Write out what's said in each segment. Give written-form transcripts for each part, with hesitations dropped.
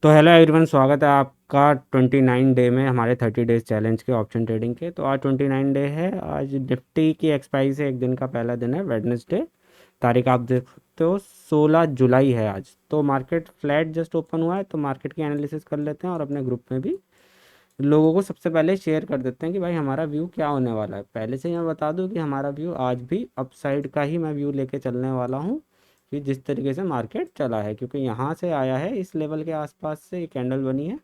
तो hello everyone, स्वागत है आपका 29 डे में हमारे 30 डेज चैलेंज के ऑप्शन ट्रेडिंग के। तो आज 29 डे है। आज निफ्टी की एक्सपायरी से एक दिन का पहला दिन है, वेडनेसडे। तारीख आप देख सकते हो 16 जुलाई है आज। तो मार्केट फ्लैट जस्ट ओपन हुआ है, तो मार्केट की एनालिसिस कर लेते हैं और अपने ग्रुप में भी लोगों को सबसे पहले शेयर कर देते हैं कि भाई हमारा व्यू क्या होने वाला है। पहले से ही मैं बता दूं कि हमारा व्यू आज भी अपसाइड का ही मैं व्यू लेके चलने वाला हूँ, कि जिस तरीके से मार्केट चला है, क्योंकि यहाँ से आया है इस लेवल के आसपास से ये कैंडल बनी है।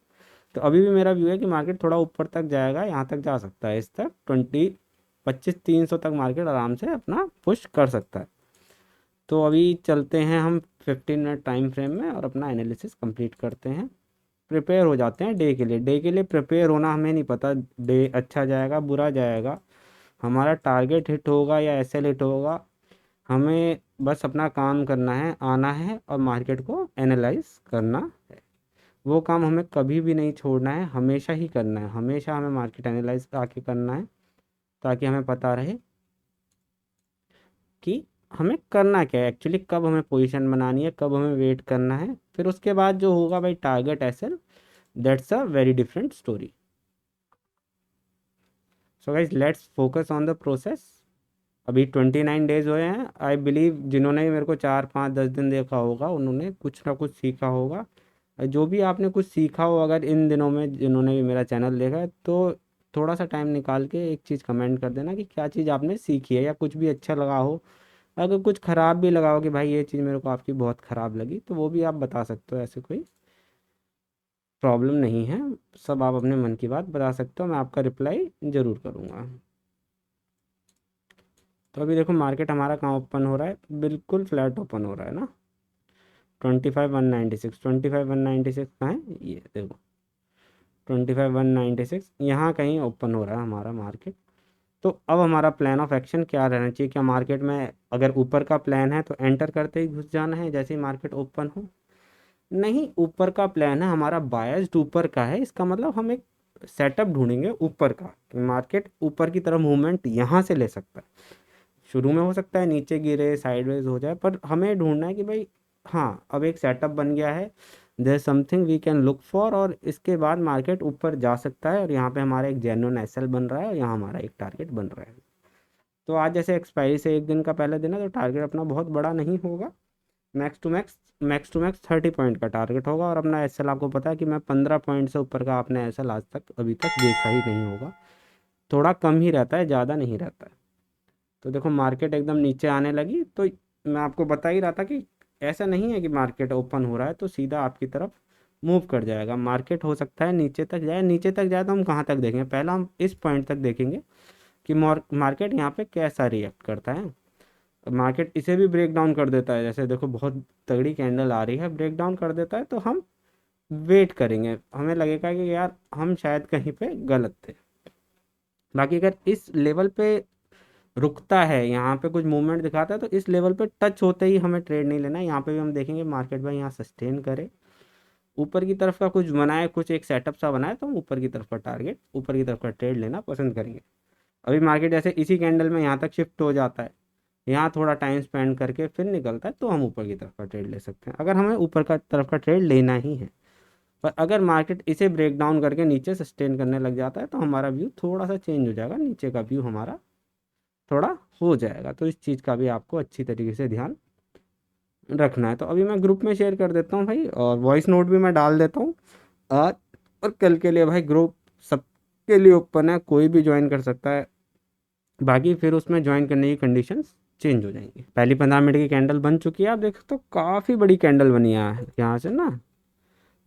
तो अभी भी मेरा व्यू है कि मार्केट थोड़ा ऊपर तक जाएगा, यहाँ तक जा सकता है, इस तक 25-300 तक मार्केट आराम से अपना पुश कर सकता है। तो अभी चलते हैं हम 15 मिनट टाइम फ्रेम में और अपना एनालिसिस कंप्लीट करते हैं। प्रिपेयर हो जाते हैं डे के लिए प्रिपेयर होना, हमें नहीं पता डे अच्छा जाएगा बुरा जाएगा, हमारा टारगेट हिट होगा या एसएल हिट होगा। हमें बस अपना काम करना है, आना है और मार्केट को एनालाइज करना है। वो काम हमें कभी भी नहीं छोड़ना है, हमेशा ही करना है। हमेशा हमें मार्केट एनालाइज आके करना है, ताकि हमें पता रहे कि हमें करना क्या है एक्चुअली, कब हमें पोजीशन बनानी है, कब हमें वेट करना है। फिर उसके बाद जो होगा भाई target SL, that's a very different story. So guys let's focus on the process. अभी 29 डेज हुए हैं। आई बिलीव जिन्होंने भी मेरे को 4-5-10 दिन देखा होगा, उन्होंने कुछ ना कुछ सीखा होगा। जो भी आपने कुछ सीखा हो अगर इन दिनों में, जिन्होंने भी मेरा चैनल देखा है, तो थोड़ा सा टाइम निकाल के एक चीज़ कमेंट कर देना कि क्या चीज़ आपने सीखी है, या कुछ भी अच्छा लगा हो। अगर कुछ ख़राब भी लगा हो कि भाई ये चीज़ मेरे को आपकी बहुत ख़राब लगी, तो वो भी आप बता सकते हो, ऐसे कोई प्रॉब्लम नहीं है। सब आप अपने मन की बात बता सकते हो, मैं आपका रिप्लाई ज़रूर करूँगा। तो अभी देखो मार्केट हमारा कहाँ ओपन हो रहा है, बिल्कुल फ्लैट ओपन हो रहा है ना। 25,196, 25,196 कहाँ है, ये देखो 25,196 यहाँ कहीं ओपन हो रहा है हमारा मार्केट। तो अब हमारा प्लान ऑफ एक्शन क्या रहना चाहिए? क्या मार्केट में अगर ऊपर का प्लान है तो एंटर करते ही घुस जाना है जैसे ही मार्केट ओपन हो? नहीं, ऊपर का प्लान है हमारा, बायस्ड ऊपर का है। इसका मतलब हम एक सेटअप ढूंढेंगे ऊपर का, कि मार्केट ऊपर की तरफ मूवमेंट यहाँ से ले सकता है। शुरू में हो सकता है नीचे गिरे, साइडवेज हो जाए, पर हमें ढूंढना है कि भाई हाँ अब एक सेटअप बन गया है, there something we can look for, और इसके बाद मार्केट ऊपर जा सकता है। और यहाँ पे हमारा एक जेन्युइन एसएल बन रहा है और यहाँ हमारा एक टारगेट बन रहा है। तो आज जैसे एक्सपायरी से एक दिन का पहला दिन है, तो टारगेट अपना बहुत बड़ा नहीं होगा। मैक्स टू मैक्स 30 पॉइंट का टारगेट होगा। और अपना एसएल आपको पता है कि मैं 15 पॉइंट से ऊपर का आपने एसएल आज तक अभी तक देखा ही नहीं होगा। थोड़ा कम ही रहता है, ज़्यादा नहीं रहता है। तो देखो मार्केट एकदम नीचे आने लगी, तो मैं आपको बता ही रहा था कि ऐसा नहीं है कि मार्केट ओपन हो रहा है तो सीधा आपकी तरफ मूव कर जाएगा। मार्केट हो सकता है नीचे तक जाए, नीचे तक जाए तो हम कहाँ तक देखेंगे, पहला हम इस पॉइंट तक देखेंगे कि मार्केट यहाँ पे कैसा रिएक्ट करता है। मार्केट इसे भी ब्रेक डाउन कर देता है, जैसे देखो बहुत तगड़ी कैंडल आ रही है, ब्रेक डाउन कर देता है, तो हम वेट करेंगे। हमें लगेगा कि यार हम शायद कहीं पे गलत थे। बाकी अगर इस लेवल पे रुकता है, यहाँ पे कुछ मूवमेंट दिखाता है, तो इस लेवल पे टच होते ही हमें ट्रेड नहीं लेना है। यहाँ पे भी हम देखेंगे मार्केट भाई यहाँ सस्टेन करे, ऊपर की तरफ का कुछ बनाए, कुछ एक सेटअप सा बनाए, तो हम ऊपर की तरफ का टारगेट, ऊपर की तरफ का ट्रेड लेना पसंद करेंगे। अभी मार्केट जैसे इसी कैंडल में यहाँ तक शिफ्ट हो जाता है, यहाँ थोड़ा टाइम स्पेंड करके फिर निकलता है, तो हम ऊपर की तरफ का ट्रेड ले सकते हैं, अगर हमें ऊपर का तरफ का ट्रेड लेना ही है। पर अगर मार्केट इसे ब्रेक डाउन करके नीचे सस्टेन करने लग जाता है, तो हमारा व्यू थोड़ा सा चेंज हो जाएगा, नीचे का व्यू हमारा थोड़ा हो जाएगा। तो इस चीज़ का भी आपको अच्छी तरीके से ध्यान रखना है। तो अभी मैं ग्रुप में शेयर कर देता हूँ भाई, और वॉइस नोट भी मैं डाल देता हूँ आज और कल के लिए। भाई ग्रुप सबके लिए ओपन है, कोई भी ज्वाइन कर सकता है। बाकी फिर उसमें ज्वाइन करने की कंडीशंस चेंज हो जाएंगी। पहली 15 मिनट की कैंडल बन चुकी है, आप देख सकते हो काफ़ी बड़ी कैंडल बनी है यहाँ से ना।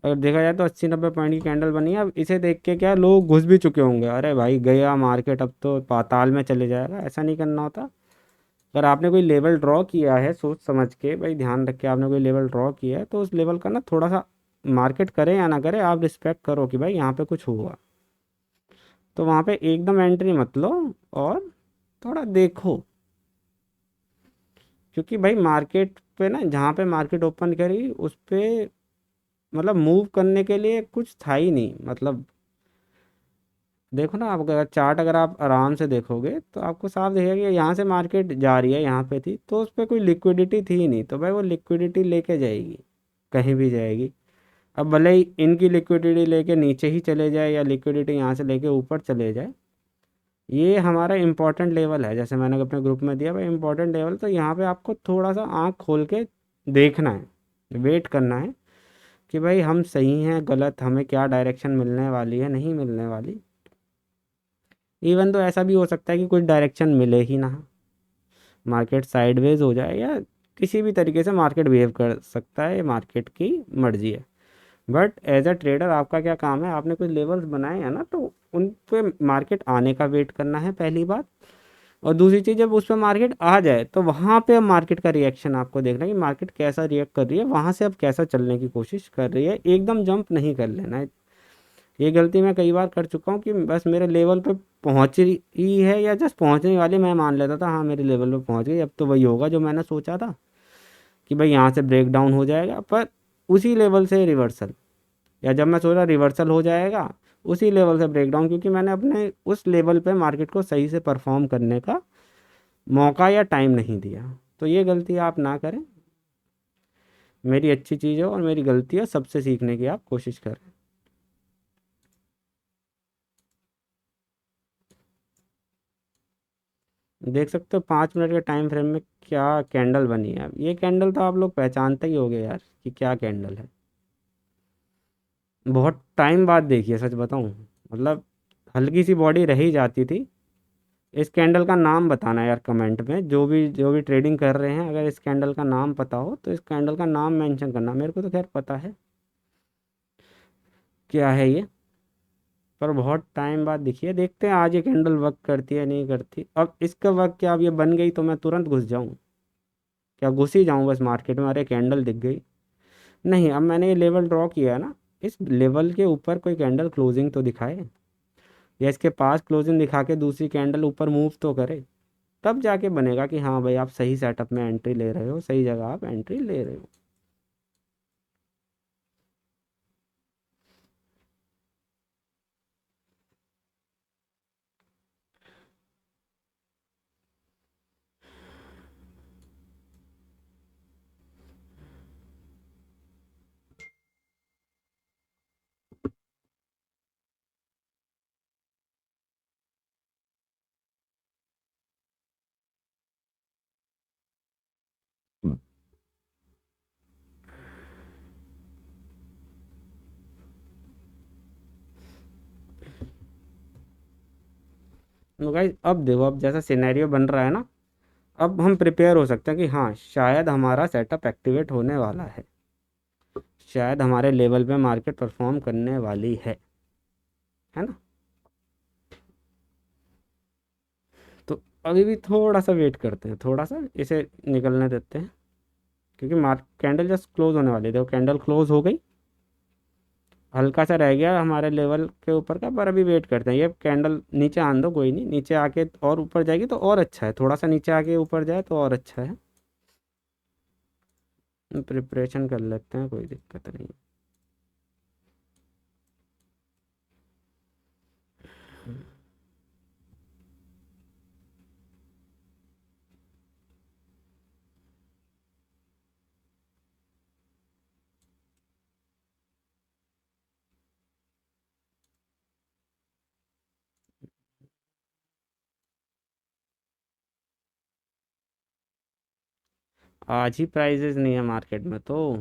अगर देखा जाए तो 80-90 पॉइंट की कैंडल बनी है। अब इसे देख के क्या लोग घुस भी चुके होंगे, अरे भाई गया मार्केट, अब तो पाताल में चले जाएगा। ऐसा नहीं करना होता। अगर आपने कोई लेवल ड्रॉ किया है सोच समझ के, भाई ध्यान रख के आपने कोई लेवल ड्रॉ किया है, तो उस लेवल का ना थोड़ा सा, मार्केट करे या ना करे, आप रिस्पेक्ट करो कि भाई यहाँ पे कुछ हुआ। तो वहाँ पे एकदम एंट्री मत लो, और थोड़ा देखो, क्योंकि भाई मार्केट पे ना, जहाँ पे मार्केट ओपन करी उस पे मतलब मूव करने के लिए कुछ था ही नहीं। मतलब देखो ना, आप अगर चार्ट अगर आप आराम से देखोगे तो आपको साफ दिखेगा कि यहाँ से मार्केट जा रही है, यहाँ पे थी तो उस पर कोई लिक्विडिटी थी ही नहीं, तो भाई वो लिक्विडिटी लेके जाएगी, कहीं भी जाएगी। अब भले ही इनकी लिक्विडिटी लेके नीचे ही चले जाए या लिक्विडिटी यहाँ से लेके ऊपर चले जाए, ये हमारा इम्पोर्टेंट लेवल है। जैसे मैंने अपने ग्रुप में दिया भाई इम्पोर्टेंट लेवल, तो यहाँ पे आपको थोड़ा सा आँख खोल के देखना है, वेट करना है कि भाई हम सही हैं गलत, हमें क्या डायरेक्शन मिलने वाली है नहीं मिलने वाली। इवन तो ऐसा भी हो सकता है कि कुछ डायरेक्शन मिले ही ना, मार्केट साइडवेज हो जाए या किसी भी तरीके से मार्केट बिहेव कर सकता है, मार्केट की मर्जी है। बट एज अ ट्रेडर आपका क्या काम है, आपने कुछ लेवल्स बनाए हैं ना, तो उन पे मार्केट आने का वेट करना है पहली बात। और दूसरी चीज़, जब उस पर मार्केट आ जाए तो वहाँ पे अब मार्केट का रिएक्शन आपको देखना है कि मार्केट कैसा रिएक्ट कर रही है, वहाँ से अब कैसा चलने की कोशिश कर रही है, एकदम जंप नहीं कर लेना है। ये गलती मैं कई बार कर चुका हूँ कि बस मेरे लेवल पे पहुँच रही है या जस्ट पहुँचने वाली, मैं मान लेता था हाँ मेरे लेवल पे पहुँच गई, अब तो वही होगा जो मैंने सोचा था कि भाई यहाँ से ब्रेक डाउन हो जाएगा, पर उसी लेवल से रिवर्सल, या जब मैं सोचा रिवर्सल हो जाएगा उसी लेवल से ब्रेक डाउन, क्योंकि मैंने अपने उस लेवल पे मार्केट को सही से परफॉर्म करने का मौका या टाइम नहीं दिया। तो ये गलती आप ना करें। मेरी अच्छी चीज़ है और मेरी गलती है, सबसे सीखने की आप कोशिश करें। देख सकते हो 5 मिनट के टाइम फ्रेम में क्या कैंडल बनी है। अब ये कैंडल तो आप लोग पहचानते ही होंगे यार कि क्या कैंडल है। बहुत टाइम बाद देखी है सच बताऊं, मतलब हल्की सी बॉडी रह ही जाती थी। इस कैंडल का नाम बताना यार कमेंट में, जो भी ट्रेडिंग कर रहे हैं, अगर इस कैंडल का नाम पता हो तो इस कैंडल का नाम मेंशन करना। मेरे को तो खैर पता है क्या है ये, पर बहुत टाइम बाद दिखी है। देखते हैं आज ये कैंडल वर्क करती है नहीं करती। अब इसका वर्क क्या, अब ये बन गई तो मैं तुरंत घुस जाऊं, क्या घुस ही जाऊं बस मार्केट में, अरे कैंडल दिख गई नहीं। अब मैंने ये लेवल ड्रॉ किया है ना, इस लेवल के ऊपर कोई कैंडल क्लोजिंग तो दिखाए, या इसके पास क्लोजिंग दिखा के दूसरी कैंडल ऊपर मूव तो करे, तब जाके बनेगा कि हाँ भाई आप सही सेटअप में एंट्री ले रहे हो, सही जगह आप एंट्री ले रहे हो। तो गाइस अब देखो, अब जैसा सिनेरियो बन रहा है ना, अब हम प्रिपेयर हो सकते हैं कि हाँ शायद हमारा सेटअप एक्टिवेट होने वाला है, शायद हमारे लेवल पे मार्केट परफॉर्म करने वाली है ना। तो अभी भी थोड़ा सा वेट करते हैं, थोड़ा सा इसे निकलने देते हैं, क्योंकि मार्क कैंडल जस्ट क्लोज होने वाली है। देखो कैंडल क्लोज हो गई, हल्का सा रह गया हमारे लेवल के ऊपर का, पर अभी वेट करते हैं। ये कैंडल नीचे आन दो, कोई नहीं, नीचे आके और ऊपर जाएगी तो और अच्छा है, थोड़ा सा नीचे आके ऊपर जाए तो और अच्छा है। प्रिपरेशन कर लेते हैं, कोई दिक्कत नहीं। आज ही प्राइजेस नहीं है मार्केट में, तो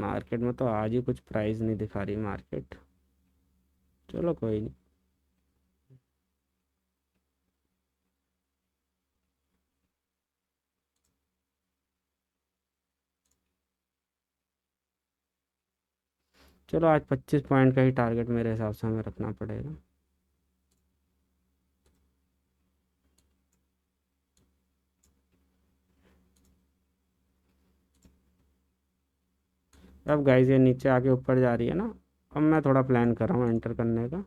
मार्केट में तो आज ही कुछ प्राइस नहीं दिखा रही मार्केट। चलो कोई नहीं। चलो आज 25 पॉइंट का ही टारगेट मेरे हिसाब से हमें रखना पड़ेगा। अब गाइस ये नीचे आके ऊपर जा रही है ना, अब मैं थोड़ा प्लान कर रहा हूँ एंटर करने का,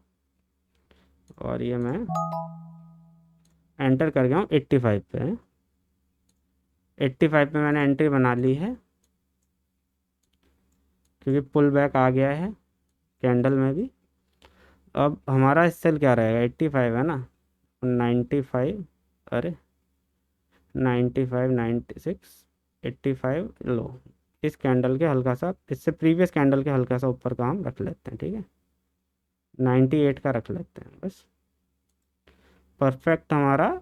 और ये मैं एंटर कर गया हूँ 85 पे। 85 पे मैंने एंट्री बना ली है, क्योंकि पुल बैक आ गया है कैंडल में भी। अब हमारा सेल क्या रहेगा, 85 है ना, 95, अरे 95, 96, 85 लो, इस कैंडल के हल्का सा, इससे प्रीवियस कैंडल के हल्का सा ऊपर का हम रख लेते हैं, ठीक है, 98 का रख लेते हैं बस। परफेक्ट हमारा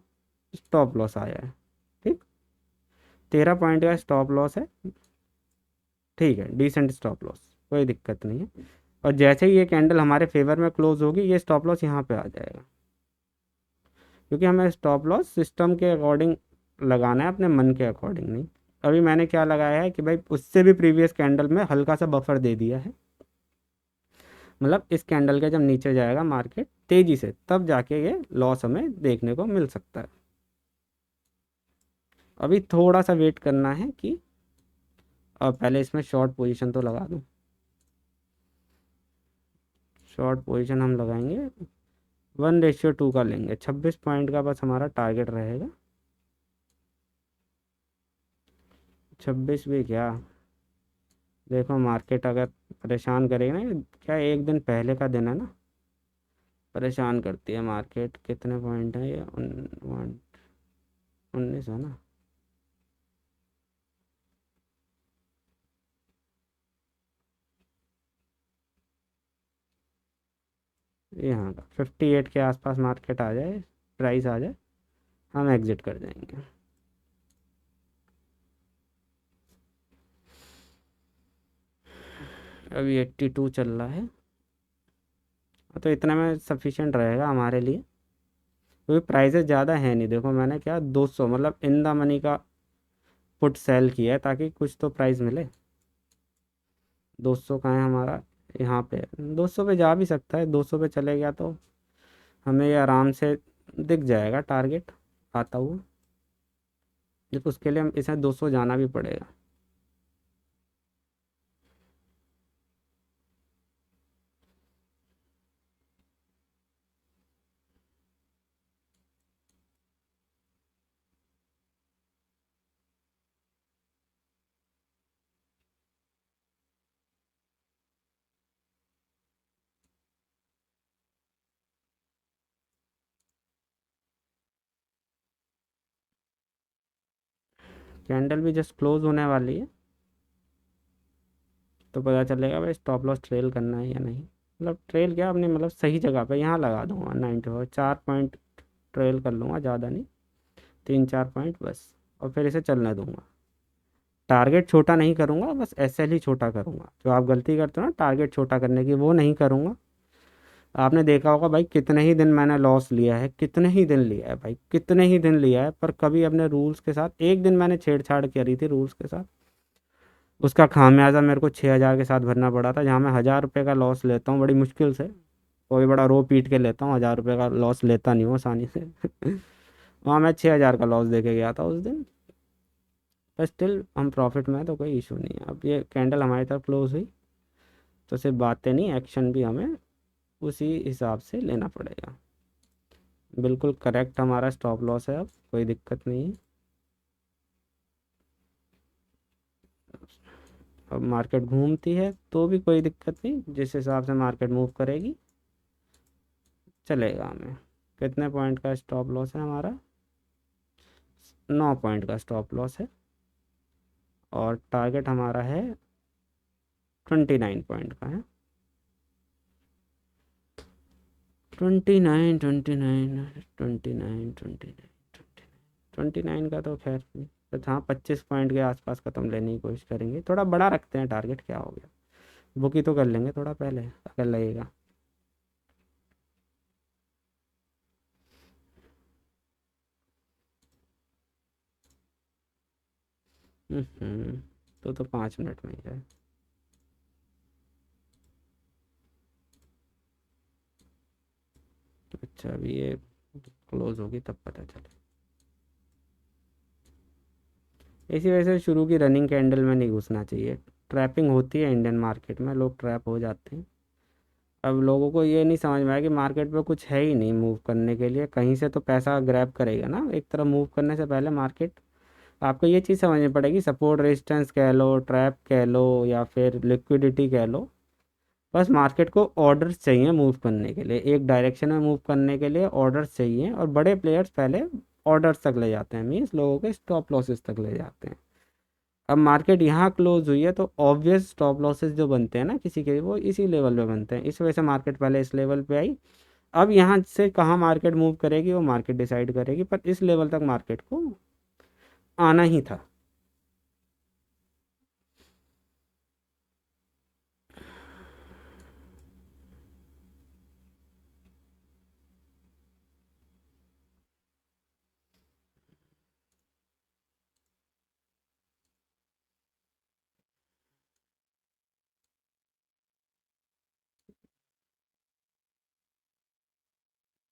स्टॉप लॉस आया है, ठीक, 13 पॉइंट का स्टॉप लॉस है, ठीक है, डिसेंट स्टॉप लॉस, कोई दिक्कत नहीं है। और जैसे ही ये कैंडल हमारे फेवर में क्लोज होगी, ये स्टॉप लॉस यहाँ पे आ जाएगा, क्योंकि हमें स्टॉप लॉस सिस्टम के अकॉर्डिंग लगाना है, अपने मन के अकॉर्डिंग नहीं। अभी मैंने क्या लगाया है कि भाई उससे भी प्रीवियस कैंडल में हल्का सा बफर दे दिया है, मतलब इस कैंडल के जब नीचे जाएगा मार्केट तेजी से, तब जाके ये लॉस हमें देखने को मिल सकता है। अभी थोड़ा सा वेट करना है कि, अब पहले इसमें शॉर्ट पोजीशन तो लगा दूं। शॉर्ट पोजीशन हम लगाएंगे 1:2 का लेंगे, 26 पॉइंट का बस हमारा टारगेट रहेगा। 26 भी क्या, देखो मार्केट अगर परेशान करेगी ना, क्या एक दिन पहले का दिन है ना, परेशान करती है मार्केट। कितने पॉइंट है ये, 19 है ना, यहाँ का 58 के आसपास मार्केट आ जाए, प्राइस आ जाए, हम एग्जिट कर जाएंगे। अभी 82 चल रहा है, तो इतना में सफिशिएंट रहेगा हमारे लिए, क्योंकि प्राइसेस ज़्यादा है नहीं। देखो मैंने क्या 200 मतलब इन द मनी का पुट सेल किया है, ताकि कुछ तो प्राइस मिले। 200 का है हमारा, यहाँ पे 200 पे जा भी सकता है, 200 पे चले गया तो हमें ये आराम से दिख जाएगा टारगेट आता हुआ, जब उसके लिए हम इसे 200 जाना भी पड़ेगा। कैंडल भी जस्ट क्लोज होने वाली है, तो पता चलेगा भाई स्टॉप लॉस ट्रेल करना है या नहीं। मतलब ट्रेल क्या, अपने मतलब सही जगह पे यहाँ लगा दूंगा 94, 4 पॉइंट ट्रेल कर लूँगा, ज़्यादा नहीं, 3-4 पॉइंट बस, और फिर इसे चलने दूंगा। टारगेट छोटा नहीं करूँगा, बस एसएल ही छोटा करूँगा। जो आप गलती करते हो ना टारगेट छोटा करने की, वो नहीं करूँगा। आपने देखा होगा भाई कितने ही दिन मैंने लॉस लिया है, कितने ही दिन लिया है भाई, कितने ही दिन लिया है, पर कभी अपने रूल्स के साथ, एक दिन मैंने छेड़छाड़ करी थी रूल्स के साथ, उसका खामियाजा मेरे को 6,000 के साथ भरना पड़ा था। जहाँ मैं 1,000 रुपये का लॉस लेता हूँ बड़ी मुश्किल से, कोई बड़ा रो पीट के लेता हूँ, 1,000 रुपये का लॉस लेता नहीं हूँ आसानी से। वहाँ मैं 6,000 का लॉस दे के गया था उस दिन, पर स्टिल हम प्रॉफिट में हैं, तो कोई इशू नहीं है। अब ये कैंडल हमारी तरफ क्लोज हुई, तो सिर्फ बातें नहीं, एक्शन भी हमें उसी हिसाब से लेना पड़ेगा। बिल्कुल करेक्ट हमारा स्टॉप लॉस है, अब कोई दिक्कत नहीं है। अब मार्केट घूमती है तो भी कोई दिक्कत नहीं, जिस हिसाब से मार्केट मूव करेगी चलेगा हमें। कितने पॉइंट का स्टॉप लॉस है हमारा, 9 पॉइंट का स्टॉप लॉस है, और टारगेट हमारा है 29 पॉइंट का है। 29, 29, 29, 29, 29 का तो खैर नहीं, बस हाँ 25 पॉइंट के आसपास ख़त्म लेने की कोशिश करेंगे। थोड़ा बड़ा रखते हैं टारगेट, क्या हो गया, बुक ही तो कर लेंगे थोड़ा पहले अगर लगेगा। तो 5 मिनट में ही है। अच्छा अभी ये क्लोज होगी तब पता चले। इसी वजह से शुरू की रनिंग कैंडल में नहीं घुसना चाहिए। ट्रैपिंग होती है इंडियन मार्केट में, लोग ट्रैप हो जाते हैं। अब लोगों को ये नहीं समझ में आया कि मार्केट पे कुछ है ही नहीं मूव करने के लिए, कहीं से तो पैसा ग्रैब करेगा ना। एक तरफ मूव करने से पहले मार्केट, आपको ये चीज़ समझनी पड़ेगी, सपोर्ट रेजिस्टेंस कह लो, ट्रैप कह लो, या फिर लिक्विडिटी कह लो, बस मार्केट को ऑर्डर्स चाहिए मूव करने के लिए, एक डायरेक्शन में मूव करने के लिए ऑर्डर्स चाहिए। और बड़े प्लेयर्स पहले ऑर्डर्स तक ले जाते हैं, मीन्स लोगों के स्टॉप लॉसेस तक ले जाते हैं। अब मार्केट यहाँ क्लोज हुई है तो ऑब्वियस स्टॉप लॉसेस जो बनते हैं ना किसी के, वो इसी लेवल पे बनते हैं। इस वजह से मार्केट पहले इस लेवल पे आई। अब यहाँ से कहाँ मार्केट मूव करेगी वो मार्केट डिसाइड करेगी, पर इस लेवल तक मार्केट को आना ही था।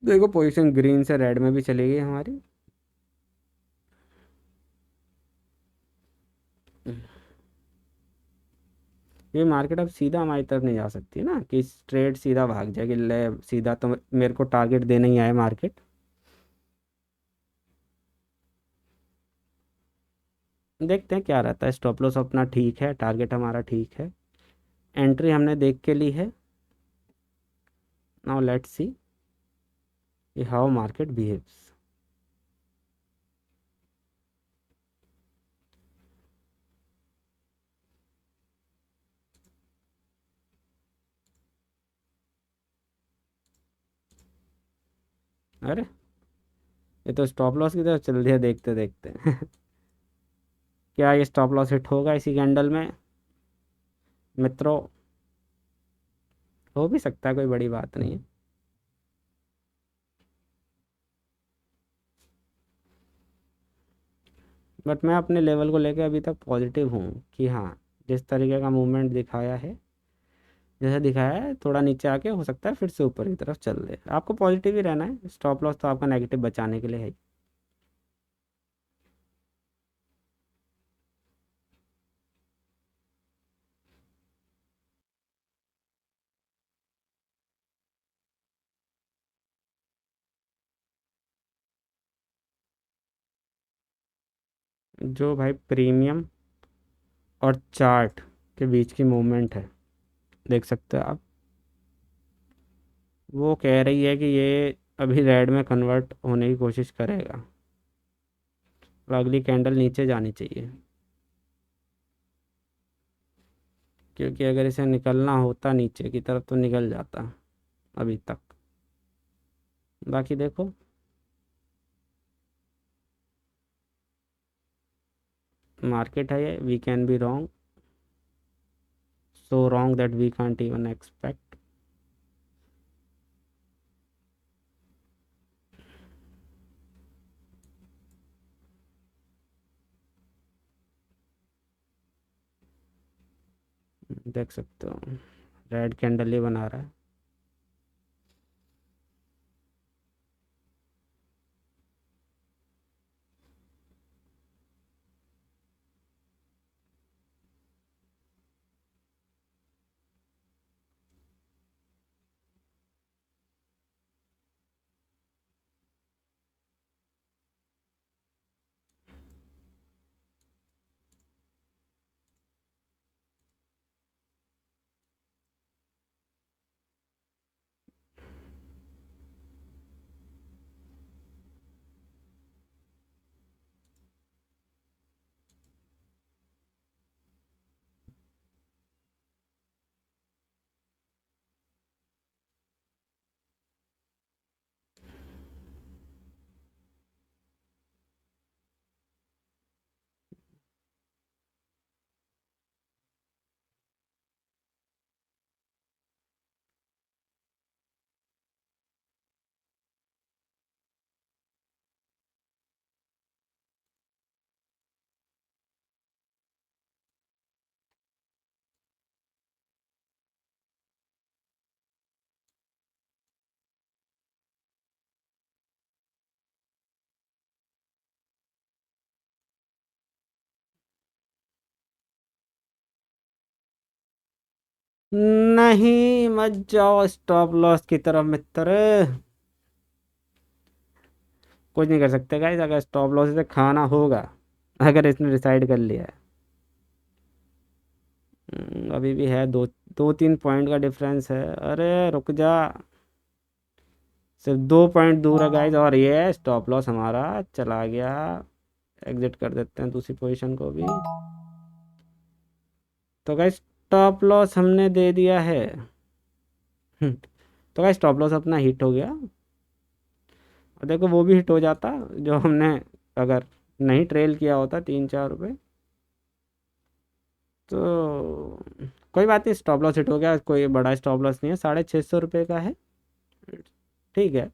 देखो पोजीशन ग्रीन से रेड में भी चली गई हमारी। ये मार्केट अब सीधा हमारी तरफ नहीं जा सकती ना कि ट्रेड सीधा भाग जाए कि ले सीधा तो मेरे को टारगेट देने ही आए मार्केट। देखते हैं क्या रहता है। स्टॉप लॉस अपना ठीक है, टारगेट हमारा ठीक है, एंट्री हमने देख के ली है। Now let's see how market behaves. अरे ये तो स्टॉप लॉस की तरफ चल दिया देखते देखते। क्या ये स्टॉप लॉस हिट होगा इसी कैंडल में मित्रों? हो भी सकता है, कोई बड़ी बात नहीं है। बट मैं अपने लेवल को लेकर अभी तक पॉजिटिव हूँ कि हाँ, जिस तरीके का मूवमेंट दिखाया है, जैसे दिखाया है, थोड़ा नीचे आके हो सकता है फिर से ऊपर की तरफ चल दे। आपको पॉजिटिव ही रहना है, स्टॉप लॉस तो आपका नेगेटिव बचाने के लिए है। जो भाई प्रीमियम और चार्ट के बीच की मूवमेंट है, देख सकते हो आप। वो कह रही है कि ये अभी रेड में कन्वर्ट होने की कोशिश करेगा, और अगली कैंडल नीचे जानी चाहिए, क्योंकि अगर इसे निकलना होता नीचे की तरफ तो निकल जाता अभी तक। बाकी देखो। मार्केट है ये, we can be wrong, so wrong that we can't even expect. देख सकते हो रेड कैंडल ही बना रहा है। नहीं मत जाओ स्टॉप लॉस की तरफ मित्र। कुछ नहीं कर सकते गाइस, अगर स्टॉप लॉस से खाना होगा, अगर इसने डिसाइड कर लिया है। अभी भी है, दो दो तीन पॉइंट का डिफरेंस है। अरे रुक जा, सिर्फ 2 पॉइंट दूर है गाइस, और ये स्टॉप लॉस हमारा चला गया। एग्जिट कर देते हैं दूसरी पोजीशन को भी। तो गाइस स्टॉप लॉस हमने दे दिया है। तो गाइस स्टॉप लॉस अपना हिट हो गया, और देखो वो भी हिट हो जाता जो हमने अगर नहीं ट्रेल किया होता 3-4 रुपये। तो कोई बात नहीं, स्टॉप लॉस हिट हो गया, कोई बड़ा स्टॉप लॉस नहीं है, 650 रुपये का है। ठीक है,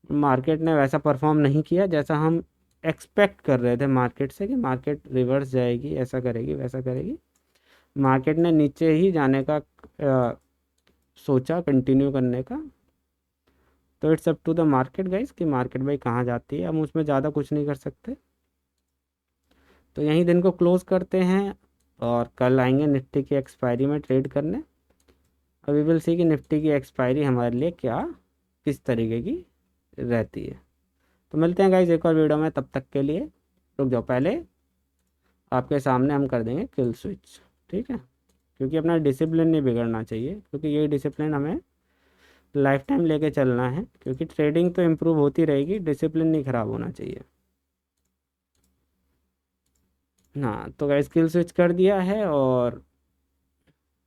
मार्केट ने वैसा परफॉर्म नहीं किया जैसा हम एक्सपेक्ट कर रहे थे मार्केट से, कि मार्केट रिवर्स जाएगी, ऐसा करेगी वैसा करेगी। मार्केट ने नीचे ही जाने का सोचा, कंटिन्यू करने का। तो it's up to the market guys कि मार्केट भाई कहाँ जाती है, हम उसमें ज़्यादा कुछ नहीं कर सकते। तो यहीं दिन को क्लोज करते हैं, और कल आएंगे निफ्टी की एक्सपायरी में ट्रेड करने। अभी विल सी कि निफ्टी की एक्सपायरी हमारे लिए क्या किस तरीके की रहती है। तो मिलते हैं गाइस एक और वीडियो में, तब तक के लिए रुक जाओ, पहले आपके सामने हम कर देंगे किल स्विच। ठीक है, क्योंकि अपना डिसिप्लिन नहीं बिगड़ना चाहिए, क्योंकि ये डिसिप्लिन हमें लाइफ टाइम लेके चलना है, क्योंकि ट्रेडिंग तो इम्प्रूव होती रहेगी, डिसिप्लिन नहीं ख़राब होना चाहिए। हाँ, तो गाइस किल स्विच कर दिया है, और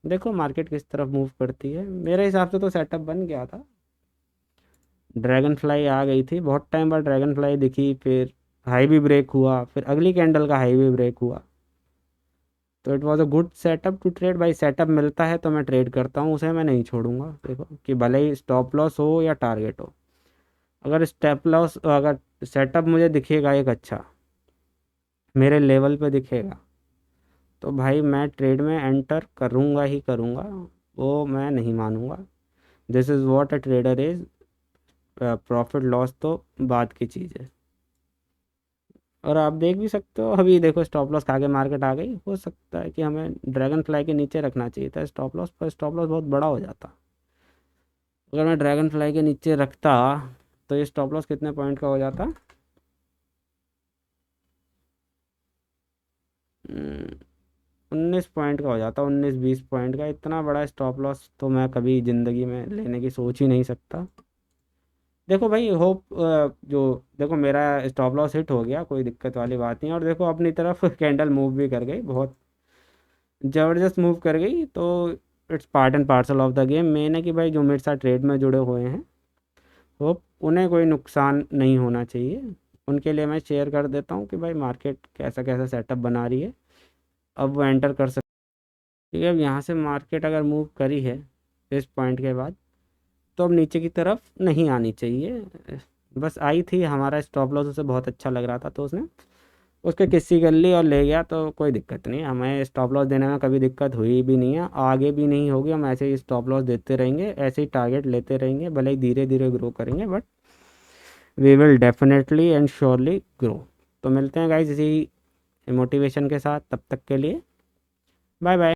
देखो मार्केट किस तरफ मूव करती है। मेरे हिसाब से तो सेटअप बन गया था, ड्रैगन फ्लाई आ गई थी, बहुत टाइम बाद ड्रैगन फ्लाई दिखी, फिर हाई भी ब्रेक हुआ, फिर अगली कैंडल का हाई भी ब्रेक हुआ। तो it was a good setup to trade भाई। सेटअप मिलता है तो मैं ट्रेड करता हूँ, उसे मैं नहीं छोड़ूंगा। देखो कि भले ही स्टॉप लॉस हो या टारगेट हो, अगर स्टेप लॉस, अगर सेटअप मुझे दिखेगा एक अच्छा, मेरे लेवल पे दिखेगा, तो भाई मैं ट्रेड में एंटर करूँगा ही करूँगा, वो मैं नहीं मानूंगा। This is what a trader is. Profit loss तो बात की चीज़ है। और आप देख भी सकते हो, अभी देखो स्टॉप लॉस के आगे मार्केट आ गई। हो सकता है कि हमें ड्रैगन फ्लाई के नीचे रखना चाहिए था स्टॉप लॉस, पर स्टॉप लॉस बहुत बड़ा हो जाता। अगर मैं ड्रैगन फ्लाई के नीचे रखता तो ये स्टॉप लॉस कितने पॉइंट का हो जाता? 19 पॉइंट का हो जाता, 19-20 पॉइंट का। इतना बड़ा स्टॉप लॉस तो मैं कभी ज़िंदगी में लेने की सोच ही नहीं सकता। देखो भाई होप, जो देखो मेरा स्टॉप लॉस हिट हो गया, कोई दिक्कत वाली बात नहीं है। और देखो अपनी तरफ कैंडल मूव भी कर गई, बहुत ज़बरदस्त मूव कर गई। तो it's part and parcel of the game. Main है कि भाई जो मेरे साथ ट्रेड में जुड़े हुए हैं, होप उन्हें कोई नुकसान नहीं होना चाहिए। उनके लिए मैं शेयर कर देता हूँ कि भाई मार्केट कैसा कैसा सेटअप बना रही है, अब वो एंटर कर सकते। ठीक है, अब यहाँ से मार्केट अगर मूव करी है इस पॉइंट के बाद, तो अब नीचे की तरफ नहीं आनी चाहिए। बस आई थी, हमारा स्टॉप लॉस उसे बहुत अच्छा लग रहा था, तो उसने उसके किस्सी कर ली और ले गया। तो कोई दिक्कत नहीं, हमें स्टॉप लॉस देने में कभी दिक्कत हुई भी नहीं है, आगे भी नहीं होगी। हम ऐसे ही स्टॉप लॉस देते रहेंगे, ऐसे ही टारगेट लेते रहेंगे, भले ही धीरे धीरे ग्रो करेंगे, but we will definitely and surely grow. तो मिलते हैं गाइज इसी मोटिवेशन के साथ, तब तक के लिए बाय बाय।